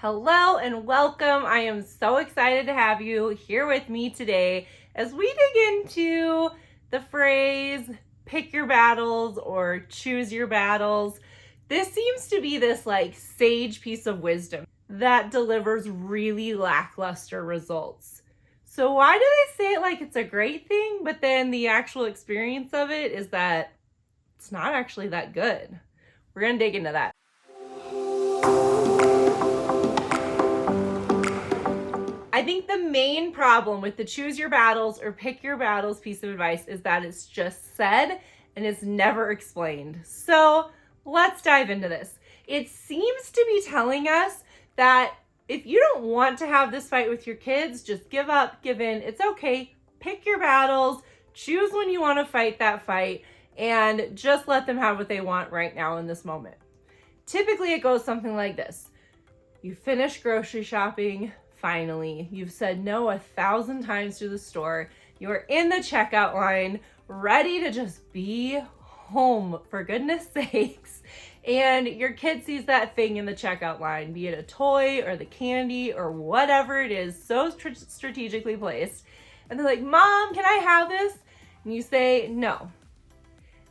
Hello and welcome. I am so excited to have you here with me today as we dig into the phrase pick your battles or choose your battles. This seems to be this sage piece of wisdom that delivers really lackluster results. So why do they say it like it's a great thing, but then the actual experience of it is that it's not actually that good? We're going to dig into that. I think the main problem with the choose your battles or pick your battles piece of advice is that it's just said and it's never explained. So let's dive into this. It seems to be telling us that if you don't want to have this fight with your kids, just give up, give in. It's okay. Pick your battles, choose when you want to fight that fight, and just let them have what they want right now in this moment. Typically, it goes something like this. You finish grocery shopping. Finally, you've said no 1,000 times to the store. You're in the checkout line, ready to just be home, for goodness sakes. And your kid sees that thing in the checkout line, be it a toy or the candy or whatever it is, so strategically placed. And they're like, "Mom, can I have this?" And you say no.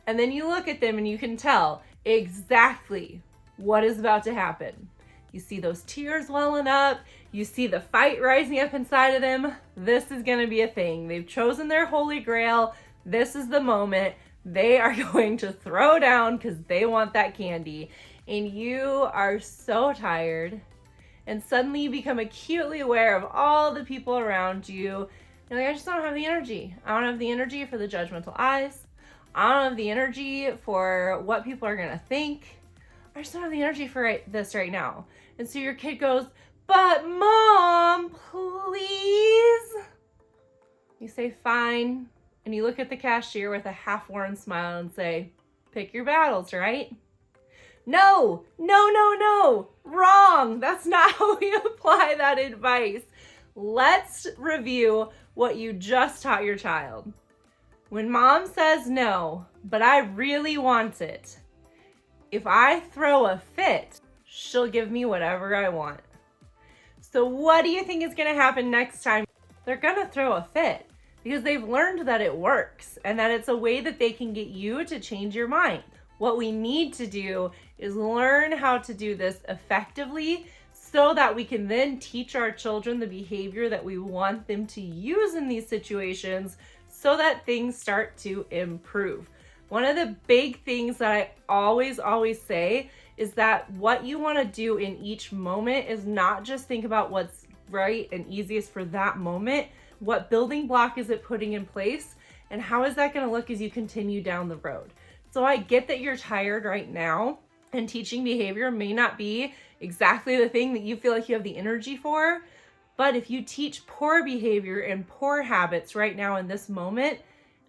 And then you look at them and you can tell exactly what is about to happen. You see those tears welling up. You see the fight rising up inside of them. This is going to be a thing. They've chosen their holy grail. This is the moment. They are going to throw down because they want that candy. And you are so tired. And suddenly you become acutely aware of all the people around you. You're like, I just don't have the energy. I don't have the energy for the judgmental eyes. I don't have the energy for what people are going to think. I just don't have the energy for this right now. And so your kid goes, "But Mom, please." You say, "Fine." And you look at the cashier with a half-worn smile and say, "Pick your battles, right?" No, no, no, no. Wrong. That's not how we apply that advice. Let's review what you just taught your child. When Mom says no, but I really want it, if I throw a fit, she'll give me whatever I want. So what do you think is going to happen next time? They're going to throw a fit because they've learned that it works and that it's a way that they can get you to change your mind. What we need to do is learn how to do this effectively so that we can then teach our children the behavior that we want them to use in these situations so that things start to improve. One of the big things that I always say is that what you want to do in each moment is not just think about what's right and easiest for that moment. What building block is it putting in place? And how is that going to look as you continue down the road? So I get that you're tired right now and teaching behavior may not be exactly the thing that you feel like you have the energy for. But if you teach poor behavior and poor habits right now in this moment,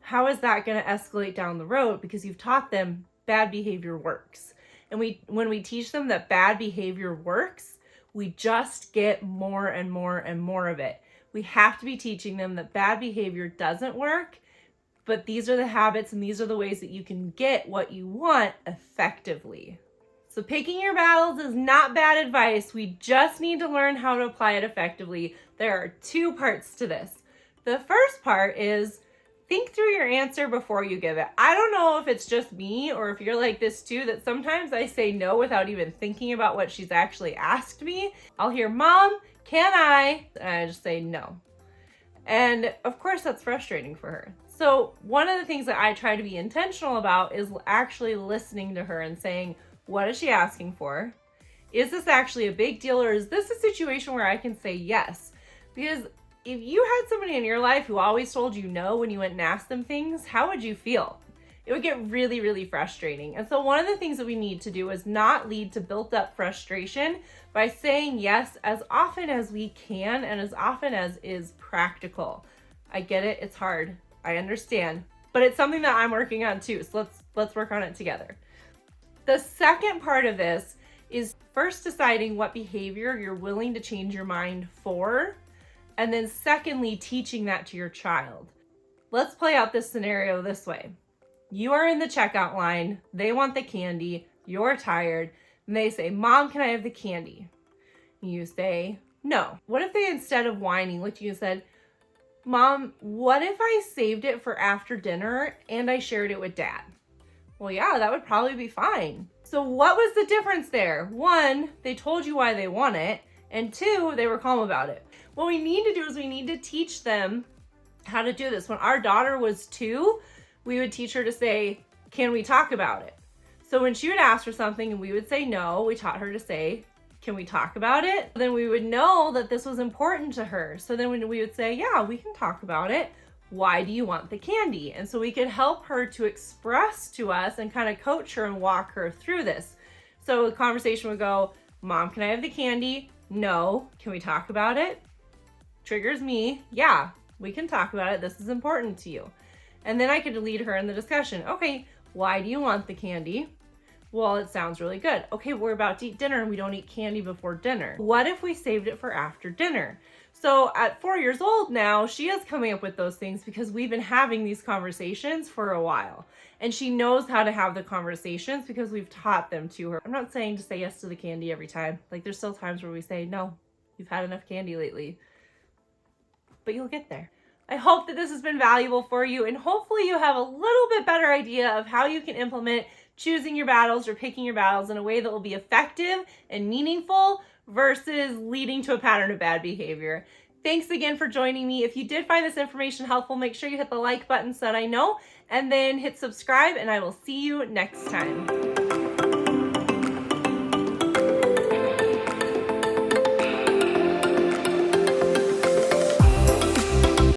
how is that going to escalate down the road? Because you've taught them bad behavior works. And when we teach them that bad behavior works, we just get more and more and more of it. We have to be teaching them that bad behavior doesn't work, but these are the habits and these are the ways that you can get what you want effectively. So picking your battles is not bad advice. We just need to learn how to apply it effectively. There are two parts to this. The first part is think through your answer before you give it. I don't know if it's just me or if you're like this too, that sometimes I say no without even thinking about what she's actually asked me. I'll hear, "Mom, can I?" And I just say no. And of course that's frustrating for her. So one of the things that I try to be intentional about is actually listening to her and saying, what is she asking for? Is this actually a big deal, or is this a situation where I can say yes? Because if you had somebody in your life who always told you no when you went and asked them things, how would you feel? It would get really, really frustrating. And so one of the things that we need to do is not lead to built up frustration by saying yes as often as we can and as often as is practical. I get it, it's hard. I understand. But it's something that I'm working on too. So let's work on it together. The second part of this is first deciding what behavior you're willing to change your mind for. And then secondly, teaching that to your child. Let's play out this scenario this way. You are in the checkout line. They want the candy. You're tired. And they say, "Mom, can I have the candy?" You say no. What if they, instead of whining, looked at you and said, Mom, what if I saved it for after dinner and I shared it with Dad? Well, yeah, that would probably be fine. So what was the difference there? One, they told you why they want it, and two, they were calm about it. What we need to do is we need to teach them how to do this. When our daughter was 2, we would teach her to say, can we talk about it? So when she would ask for something and we would say no, we taught her to say, can we talk about it? Then we would know that this was important to her. So then when we would say, yeah, we can talk about it. Why do you want the candy? And so we could help her to express to us and kind of coach her and walk her through this. So the conversation would go, Mom, can I have the candy? No. Can we talk about it? Triggers me. Yeah, we can talk about it. This is important to you. And then I could lead her in the discussion. Okay, why do you want the candy? Well, it sounds really good. Okay, we're about to eat dinner and we don't eat candy before dinner. What if we saved it for after dinner? So at 4 years old now, she is coming up with those things because we've been having these conversations for a while. And she knows how to have the conversations because we've taught them to her. I'm not saying to say yes to the candy every time. Like, there's still times where we say, no, you've had enough candy lately. But you'll get there. I hope that this has been valuable for you, and hopefully you have a little bit better idea of how you can implement choosing your battles or picking your battles in a way that will be effective and meaningful versus leading to a pattern of bad behavior. Thanks again for joining me. If you did find this information helpful, make sure you hit the like button so that I know, and then hit subscribe, and I will see you next time.